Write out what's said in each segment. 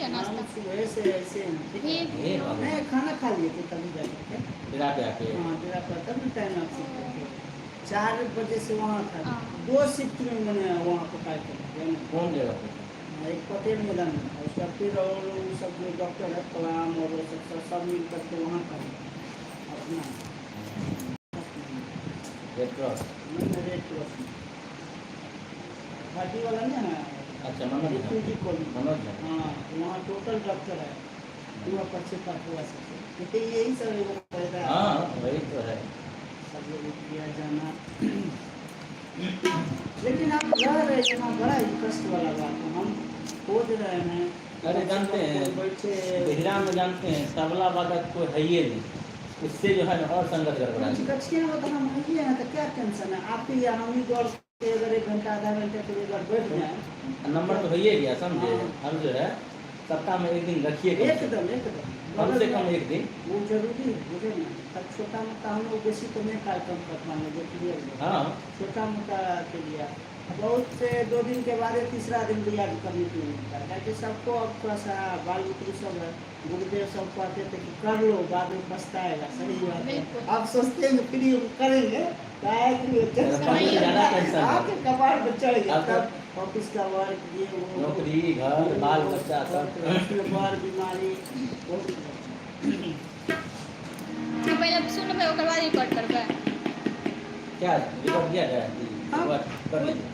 लिया नाश्ता? सुबह से ऐसे ये मैं खाना खा लिए थे तभी जाके डेरा पे आके। हाँ डेरा पर तभी टाइम आप सीखते थे 4 बजे से वहाँ था हाँ। 2 शिफ्ट में मैंने वहाँ पर कार्य किया कौन जगह पे? एक पटेल मैदान में था उसका फिर और वो सब जो डॉक्टर है कलाम और वो सब मिल करके वहाँ का अपना रेड क्रॉस। रेड क्रॉस घाटी वाला नहीं है अच्छा मनोज मनोज हाँ वहाँ टोटल डॉक्टर है पूरा पर्चे का पूरा सब यही सब एगो फायदा है। हाँ वही तो है सब लोग किया जाना लेकिन आप रह रहे यहाँ बड़ा ही कष्ट वाला बात है हम खोज रहे हैं। अरे जानते हैं बैठे बिहरा में जानते हैं तबला वादक कोई है ही नहीं उससे जो है और संगत गड़बड़ा है। कक्षे में तो हम नहीं है तो क्या टेंशन है आप ही हम ही दौड़ के अगर 1 घंटा आधा घंटे के लिए अगर बैठ जाए नंबर तो है ही गया समझे। हम जो है सप्ताह में एक दिन रखिए एकदम कम से कम एक दिन वो जरूरी है मुझे ना तब छोटा मोटा हम लोग बेसी तो नहीं कार्यक्रम कर पाएंगे जो क्लियर हाँ छोटा मोटा के लिए बहुत से 2 दिन के बाद तीसरा दिन रियाज करने के लिए मिलता है क्योंकि सबको अब थोड़ा सा बाल बुतरू सब है गुरुदेव सब कहते थे कि कर लो बाद में पछताएगा सही बात है आप सोचते हैं फ्री करेंगे आपके कपार पर चढ़ गया तब ऑफिस का वर्क ये वो नौकरी घर बाल बच्चा सब बीमारी तो पहले सुनबे ओकर बाद रिकॉर्ड करबे क्या रिकॉर्ड किया जाए रिकॉर्ड कर लीजिए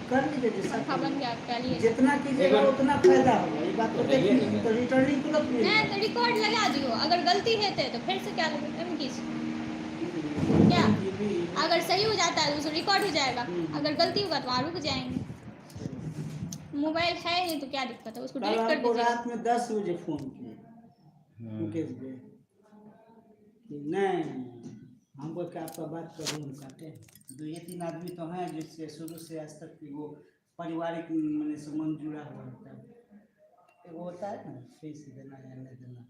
कर लीजिए जैसा अच्छा बन गया आपका लिए जितना कीजिएगा उतना फायदा होगा ये बात तो देखिए तो रिटर्निंग तुरंत नहीं मिलेगा तो रिकॉर्ड लगा दियो अगर गलती है तो फिर से क्या एम की क्या अगर सही हो जाता है तो रिकॉर्ड हो जाएगा अगर गलती होगा तो वहाँ रुक जाएंगे। मोबाइल है नहीं तो क्या दिक्कत है उसको कल डिलीट कर आपको दीजिए। रात में 10 बजे फोन किए मुकेश भाई कि नहीं हमको क्या आपका बात करूँ हम काटे 2-3 आदमी तो हैं जिससे शुरू से आज तक की वो पारिवारिक मैंने संबंध जुड़ा हुआ होता है वो होता है ना फीस देना या नहीं देना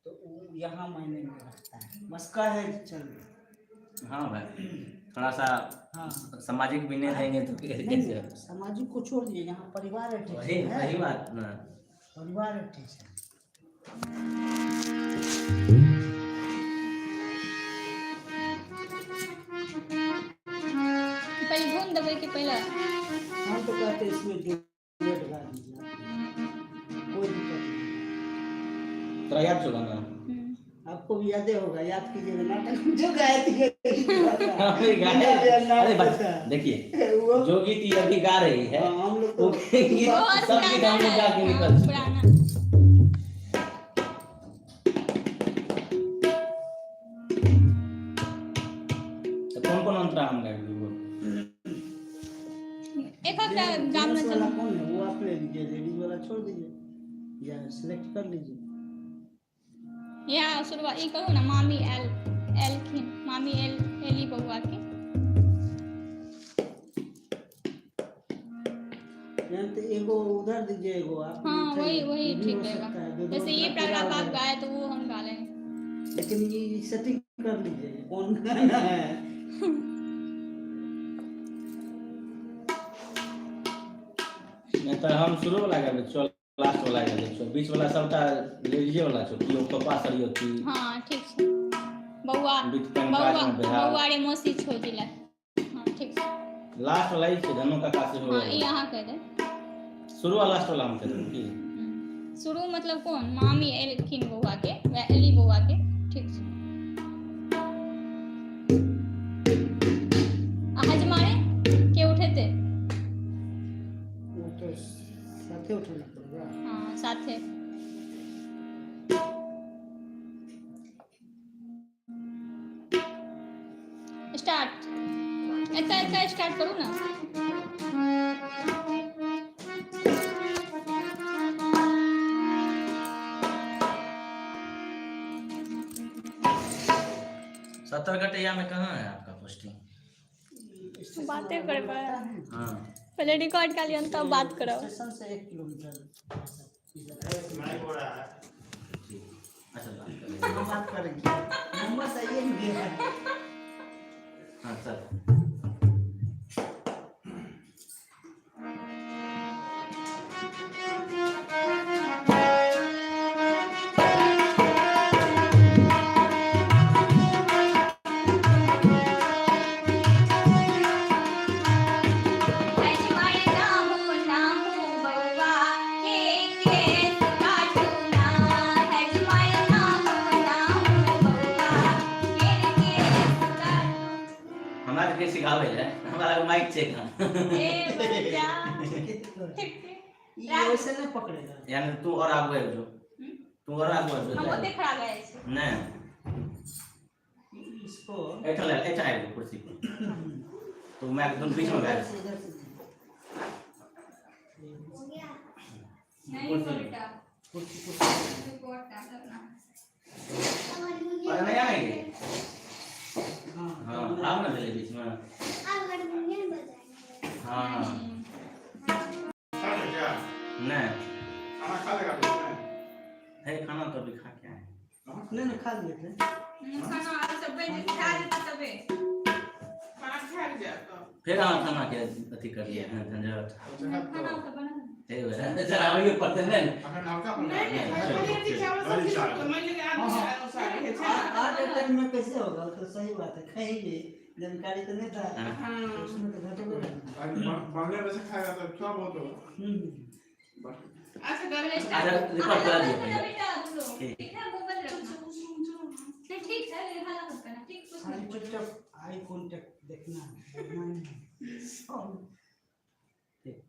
तो वो यहाँ महीने में रखता है बस का है चल हाँ भाई थोड़ा सा हाँ सामाजिक भी नहीं देंगे तो कैसे सामाजिक को छोड़ दिए यहाँ परिवार है ठीक वही है वही बात ना परिवार है ठीक है पहले भून देबै कि पहले हम तो कहते इसमें जो गा दीजिए कोई दिक्कत नहीं तो याद चला ना आपको भी याद होगा याद कीजिएगा नाटक में जो गाए थे अरे बस देखिए जो गीत ये अभी गा रही है हम लोग तो सब गीत हम लोग गा के निकल चुके हैं। तो कौन कौन अंतरा हम गाएंगे एक गाम में वाला कौन है वो आप ले लीजिए लेडीज वाला छोड़ दीजिए या सिलेक्ट कर लीजिए या शुरुआत ये करो ना मामी एल की मामी एली बउआ की तो एगो उधर दीजिए एगो आप हाँ वही ठीक रहेगा जैसे ये पैराग्राफ आप गाए तो वो हम गा लेंगे लेकिन ये सेटिंग कर लीजिए कौन गाना है नहीं तो हम शुरू वाला गा चल लास्ट वाला गा ले बीच वाला सबटा लेडीजे वाला छो कि ओ पापा सरियो की हां ठीक छै बउआ रे मौसी छो दिला हां ठीक छै लास्ट वाला ही छै धनु काका से हो हां ई अहाँ कह दे शुरू वाला लास्ट वाला हम कह दूं की शुरू मतलब कौन मामी एलखिन बउआ के वे एली बउआ के ठीक छै हजमारे के उठेते वो तो साथे उठाना पड़ेगा हां साथे स्टार्ट ऐसा स्टार्ट करूँ ना सत्तरगढ़ में कहाँ है आपका पोस्टिंग बातें कर पाए हाँ पहले रिकॉर्ड कर लिया तब बात करो स्टेशन से 1 किलोमीटर अच्छा बात करेंगे नंबर सही है हाँ सर सिखावे है हमारा माइक चेक है ए बच्चा ये वैसे नहीं पकड़ेगा यानी तू और आगे जो तू और आगे जो हम ओते खड़ा गए छे नहीं इसको ऐसा है कुर्सी पर तो मैं एकदम बीच में बैठ नहीं बेटा कुर्सी रिपोर्ट करना और नहीं आएंगे हाँ हाँ आप ना चले बीच में हाँ नहीं खाना खा लेगा तो है खाना तो अभी खा के आए नहीं खा लेते खाना आ सब बन खा लेता तबे खाना खा लिया तो फिर हम खाना के अथी कर लिए हैं झंझट खाना तो बना है वे जरा आगे पड़ते हैं अगर आपका आज टाइम में कैसे होगा तो सही बात है खाएंगे जानकारी तो नहीं था उसमें तो घटे में बंगले में से खाएगा तो क्या बहुत होगा अच्छा कर ले आज रिकॉर्ड करा दिया बेटा बोलो ठीक है मोबाइल रखना नहीं ठीक है ये हाल मत करना ठीक कुछ खाली नहीं चुपचाप आई कांटेक्ट देखना ठीक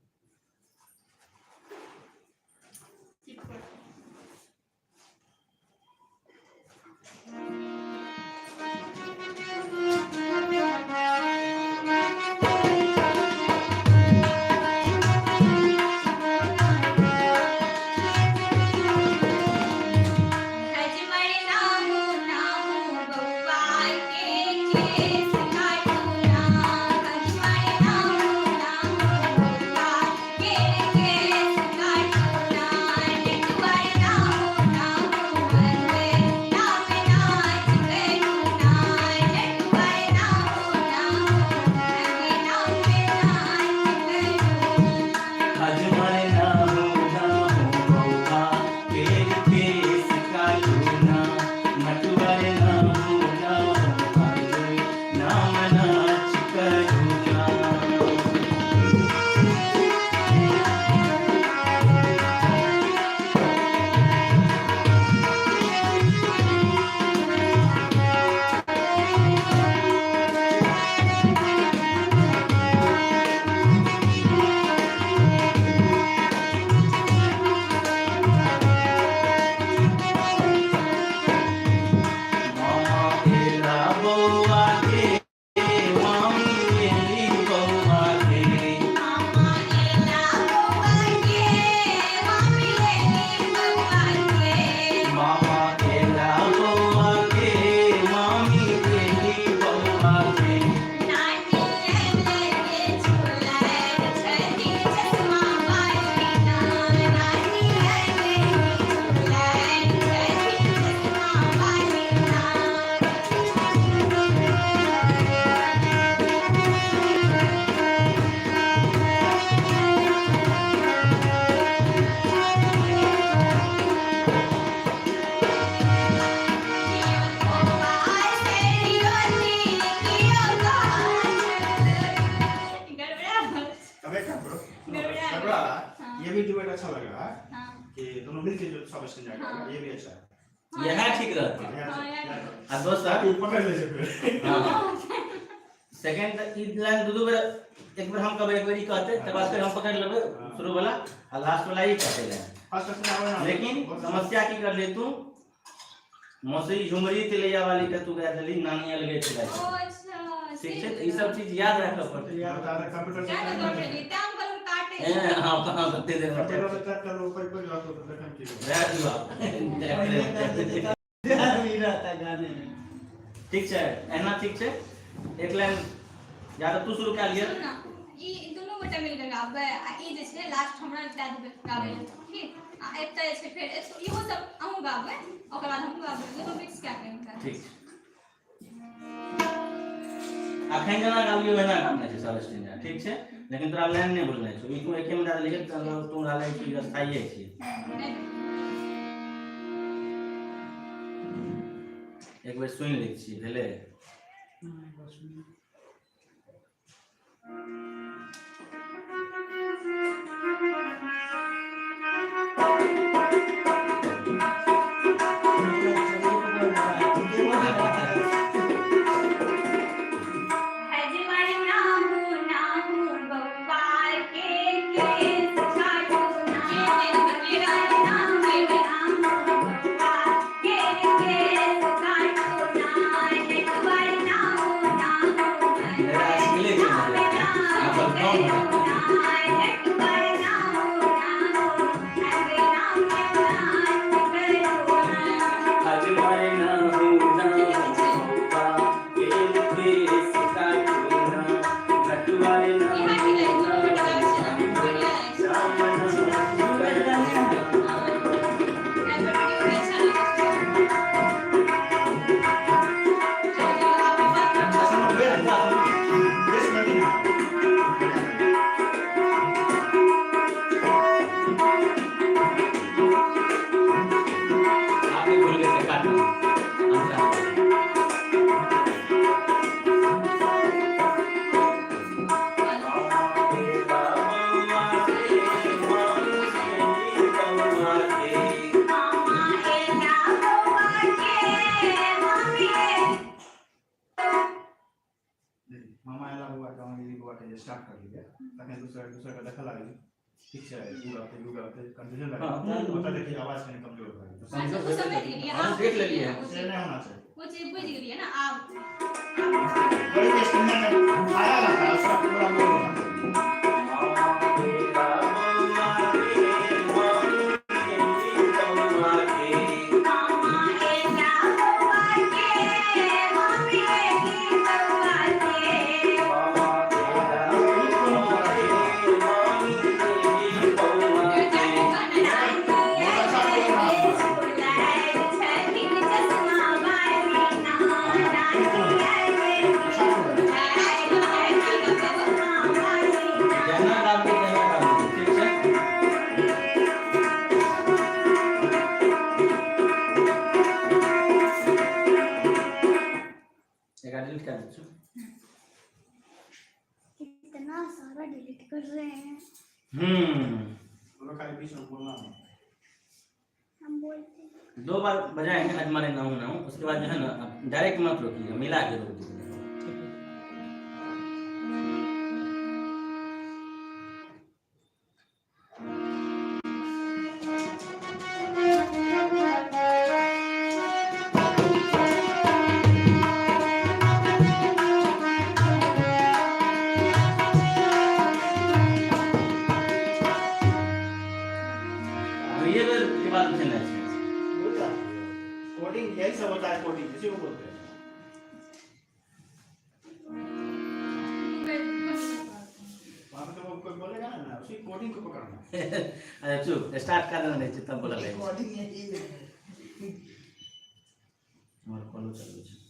हज मरे नामो नामो बप्पा के केस काटूना हज मरे नामो नामो बप्पा के केस काटूना निटवर नामो नामो बंदे नाम नाच करूना निटवर नामो नामो नाम नाच करूना आज मारे नाम बौका केर केस काटूना मटुवारे नाम नाम नाच करूना मामा तेरा बौआ के मामी मेरी बौआ के मामा एला बौआ के मामी एली बौआ के मामा तेरा बौआ के मामी मेरी बौआ के नानी एले झूला छती चश्मा बाजीना नानी एले झूला छती चश्मा बाजीना अबे क्या करो सबरा ये भी डुएट अच्छा लग रहा है कि दोनों मिलके जो सब सुन जाएगा ये भी अच्छा है यह ठीक रहती है आ दोस्त आप पकड़ लीजिए फिर सेकंड ई लाइन दो बार एक बार हम कब एक बार ही कहते तब बाद फिर हम पकड़ लेबे शुरू वाला और लास्ट वाला ही कहते हैं फर्स्ट क्वेश्चन आवे ना लेकिन समस्या की कर ले तू मौसी झुमरी तिलैया वाली का तू गया दली नानी अलगे चला ठीक है ये सब चीज याद रखना पड़ता है यार दादा कंप्यूटर से हां कहां बत्ते दे कंप्यूटर से टैप करो ऊपर कोई बात हो तो देखम की रह दिवा प्यार भी रहता गाने में ठीक है एना ठीक है एक लाइन या तो तू शुरू कर लिया ई दोनों गोटे मिल के गाबे आ ई जे छै लास्ट हमरा बता देबे गाबे ठीक आ एतै छै फेर इहो सब अहूँ गाबे ओकर बाद हम गाबे दोनों मिक्स कए के ठीक अखन जना गाबियो है ना गाबने छै सब स्टैंडर्ड ठीक छै लेकिन तोरा लाइन नहीं बोलना छै ई तू एके में डाल लेके तू डाले छी स्थायी है छी एक बार सुन लै छी भेले बस में हज मरे तखन दूसरा का देखा लागल ठीक छै पूरा कंफ्यूजन लगे हाँ, ओतऽ देखिए आवाज कनि कमजोर भऽ गेल अच्छा वो समझ गेलिए हम देख लेलिए से नहीं होना चाहिए वो चीज बुझ गेलिए ना आप कोई स्टेटमेंट आया था उसका पूरा बोल इतना सारा डिलीट कर रहे हैं बोलो खाली बीच में बोलना है हम बोलते हैं 2 बार बजाएंगे अजमाने ना हूं उसके बाद जो है ना डायरेक्ट मत रोकिए मिला के रोक दीजिए ये के बाद चलना है बोलता कोडिंग यही सब होता है कोडिंग इसी को बोलते हैं वहाँ पे तो वो कोई बोलेगा ना उसी कोडिंग को पकड़ना अरे चुप स्टार्ट कर देना नहीं तब बोला रहेगा कोडिंग यही है हमारा कॉल चालू है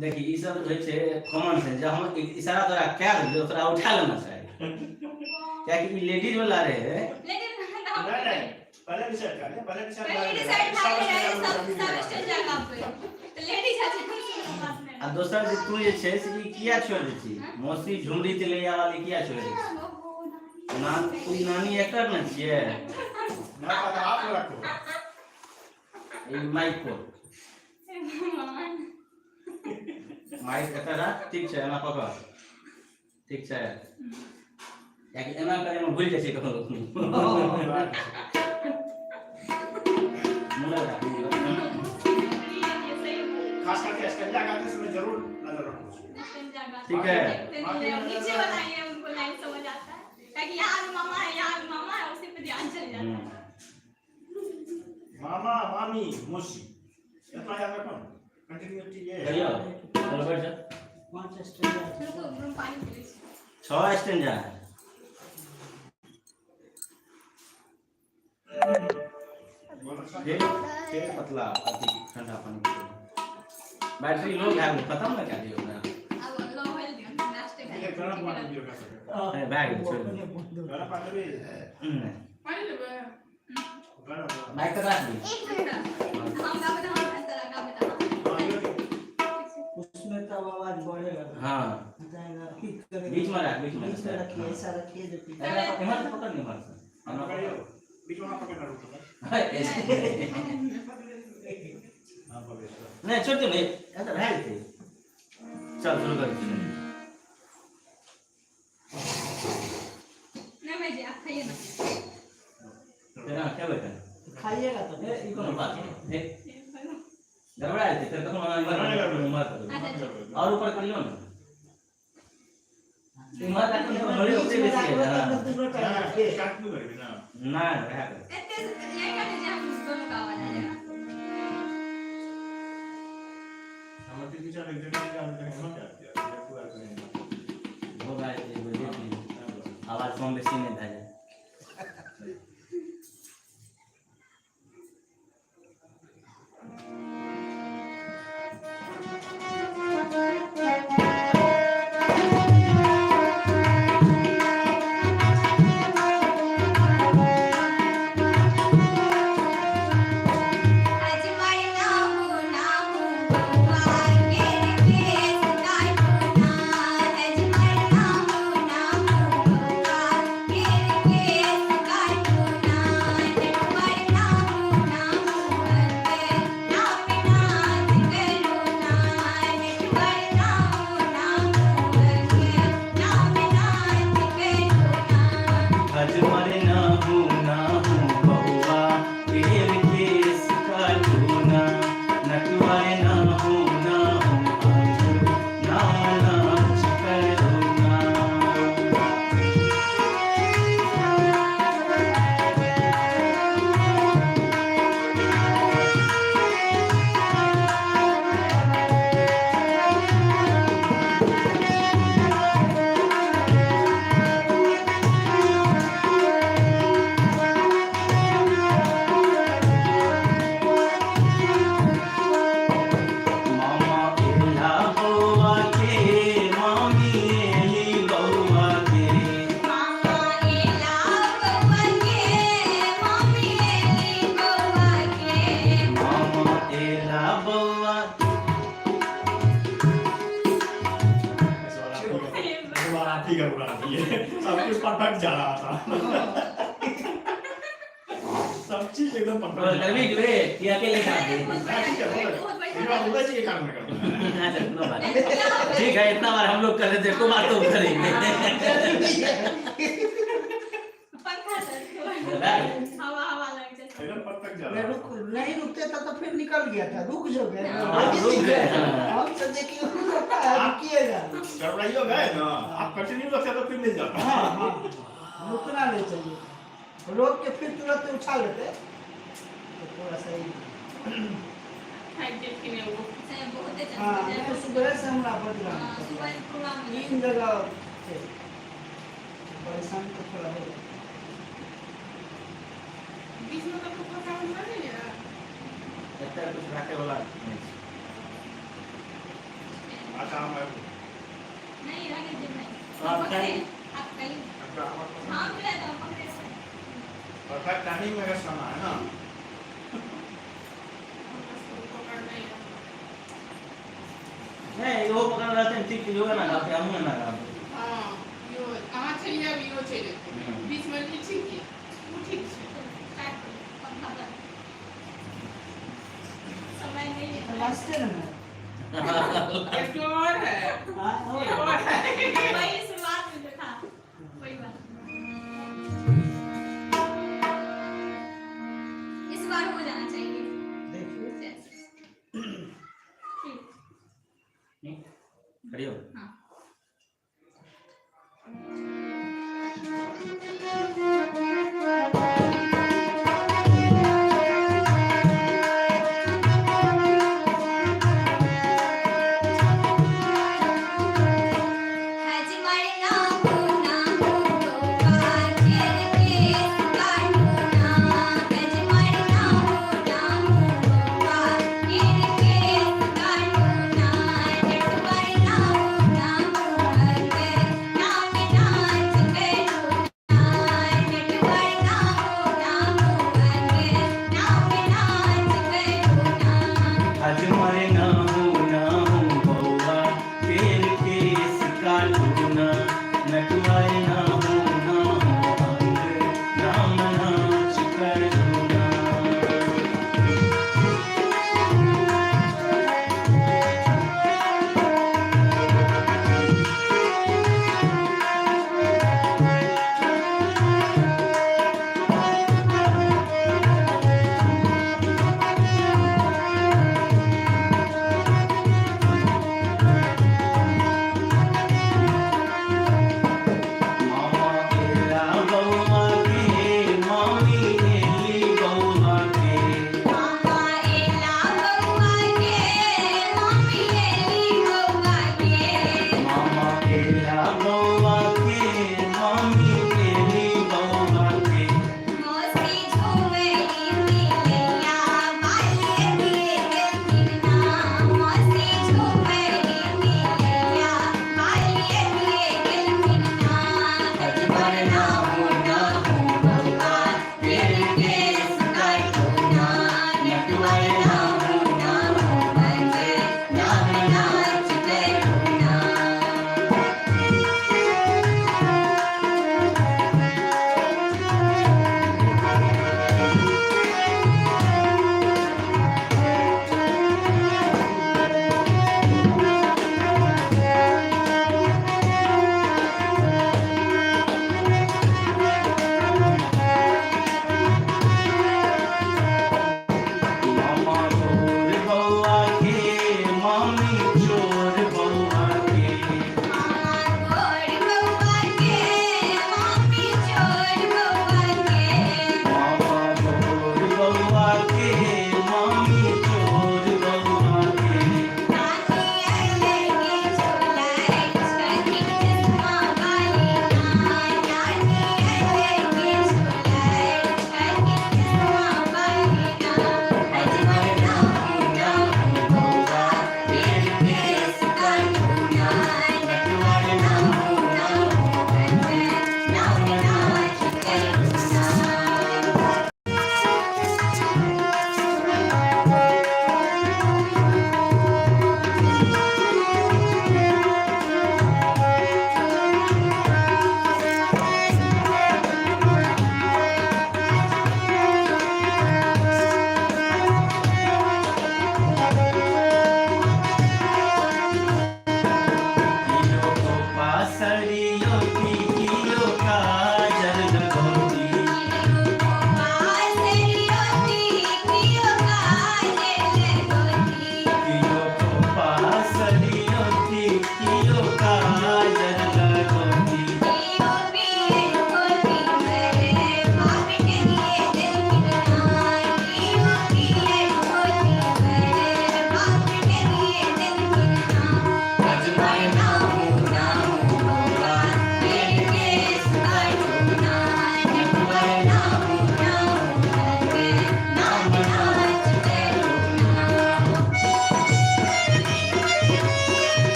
देखिए ये सब जो है कॉमन सेंस जब हम इशारा द्वारा क्या कर तोरा उठा लेना चाहिए क्या कि लेडीज वाला रहे लेकिन नहीं पहले डिसाइड कर ले पहले पहले डिसाइड था सब स्टेज जगह पे तो लेडीज আছে आ दोसर जे तू जे छै से ई किया छोड़ दै छी मौसी झुमरी तिलैया वाली किया छोड़ दै छी ना तू नानी एक्टर न छियै ना पता आप रखो ई माइक को माइक कतरा ठीक छै एना पकड़ ठीक छै याकि एना करे में भूल जाइ छै कखनो खास करके स्टेंजा गाते समय जरूर नजर रखो ठीक है नीचे बनाइए उनको लाइन समझ आता है ताकि यार मामा है उसी पे ध्यान चल जाता है मामा मामी मौसी इतना याद रखो कंटिन्यूटी ये करियो चलो बैठ जा 5 स्टेज रुको पानी प्लीज 6 स्टेंजा है फिर पतला अति ठंडा पानी बैटरी लो है खत्म ना क्या दियो ना अब लो होल दियो नाश्ते ये गरम पानी दियो का सके बैग छोड़ गरम पानी भी पानी लेबे गरम माइक करा दी हम का बता हम तरह का बता उसमें तब आवाज बढ़ेगा हां जाएगा ठीक करेगा बीच में रखिए ऐसा रखिए जो पीछे इमर से पकड़ नहीं मार से हम करियो बीच में पकड़ना रुको हां पकड़ नहीं छोड़ दो नहीं ऐसा रह गए चल शुरू कर नहीं मैं जी आप खाइए ना तेरा क्या बेटा खाइएगा तो ये कौन बात है गड़बड़ा है तेरे को मत और ऊपर करियो ना इमर तक तो बड़ी होती है काट नहीं करेगी ना ना रह कर एते ये का जे हम दोनों का आवाज आ जाएगा हम तो किसी एक जगह काम करेंगे ना क्या ये पूरा करेंगे वो गाय ये देख आवाज कम बेसी नहीं था ठीक है बुरा दिए सब कुछ परफेक्ट जा रहा था सब चीज एकदम परफेक्ट कर भी रे ये अकेले खा दे ठीक है ये बात होता है काम में करना ठीक है इतना बार हम लोग कर रहे थे को बात तो करेंगे पंखा सर हवा लग जाए एकदम परफेक्ट जा मैं रहा रुक नहीं रुकते था तो फिर निकल गया था रुक जो गए रुक गए हम तो देखिए रुकिएगा गड़बड़ाइयो गए ना आप कंटिन्यू रखते तो फिर मिल जाता हाँ हाँ रुकना नहीं चाहिए रोक के फिर तुरंत उछा लेते तो थोड़ा सही हाइट के लिए वो बहुत है हाँ मैं सुबह से हमरा बदला सुबह प्रोग्राम में 3 जगह थे परेशान तो थोड़ा हो गया बीच में तो प्रोग्राम नहीं है इतना कुछ रखे वाला अच्छा हम नहीं आगे जब नहीं आप आप कहीं आपका आवाज हाँ मिला तो पकड़े परफेक्ट टाइमिंग में का समय है ना नहीं वो पकड़ रहते हैं ठीक जो है ना आप क्या मुंह ना आप हाँ यो कहाँ चली जाए यो चले बीच में नहीं ठीक है वो ठीक है समय नहीं है लास्ट है ना एक और है हाँ एक और है वही शुरुआत में जो था वही बात इस बार हो जाना चाहिए देखिए ठीक नहीं खड़ी हो हाँ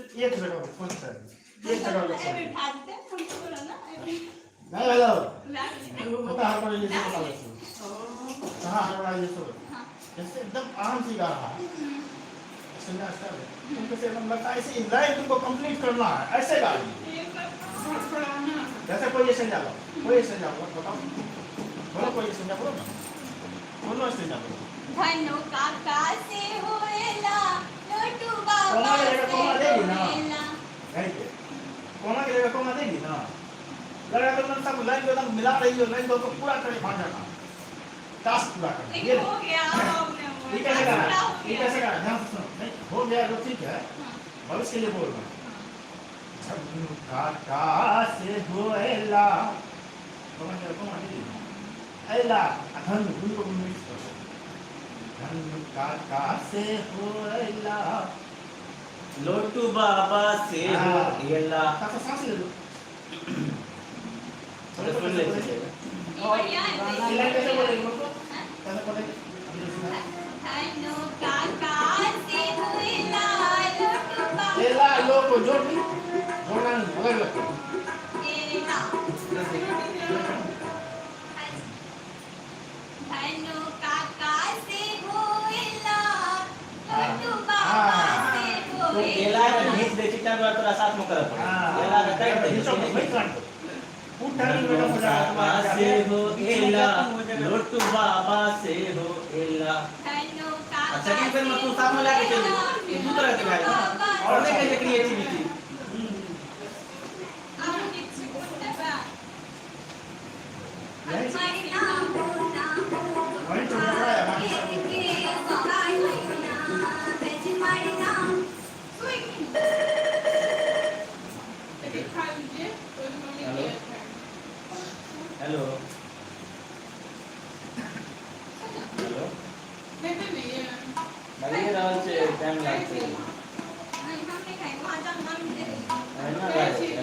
सिर्फ एक जगह फोन कर एक जगह अरे लगा बैठा देते हैं, हमको बोला ना अरे नहीं हेलो बैठ पता है पर ये सब बता दो कहां हमारा ये सब हाँ जैसे एकदम आराम से गा रहा है समझा सर उनको से एकदम लगता है ऐसे लाइन तुमको कंप्लीट करना है ऐसे गा रही थोड़ा ना जैसे कोई ऐसे जा लो कोई ऐसे जा लो बताओ बोलो कोई ऐसे जा बोलो ना बोलो ऐसे जा बोलो धनो काका से होएला लोटू बाबा कोमा देगा, से कोमा देगी ना। होएला नहीं के कोमा के जगह कोमा देगी ना लगा तो तुम सब लाइन को एकदम मिला रही हो लाइन को पूरा करे भाग जाना टास्क पूरा करना ये हो गया आपने ये कैसे करना ये कैसे करना ध्यान से सुनो नहीं हो गया तो ठीक है भविष्य के लिए बोल रहा हूं काका से होएला कोमा देगी एला धन उनको मिक्स करो धन काका से होएला लोटू बाबा से हो एला काका सांस ले लो थोड़ा सुन ले ये बढ़िया है ये लाइन कैसे बोलेगी मतलब कैसे बोलेगी अभी सुना धनो काका से होएला लोटू बाबा एला लोग को जोड़ जोड़ना नहीं अलग अलग एला धनो काका से होएला लोटू बाबा से तो एला होएला का घीच दे चिट्टा में तोरा साथ में करत एला का काट दे तो मैं काट उठानी बेटा मजा बाबा से हो एला लोटू बाबा से हो एला धनो काका अच्छा कि फिर मैं तू साथ में लाके चल तू तरह के भाई और नहीं कैसे क्रिएटिविटी वही तो लग रहा है बाकी सब दिखा दीजिए तो मम्मी हेलो। हेलो हेलो नहीं नहीं ये लगे रहल छै टाइम लागतै एना लागतै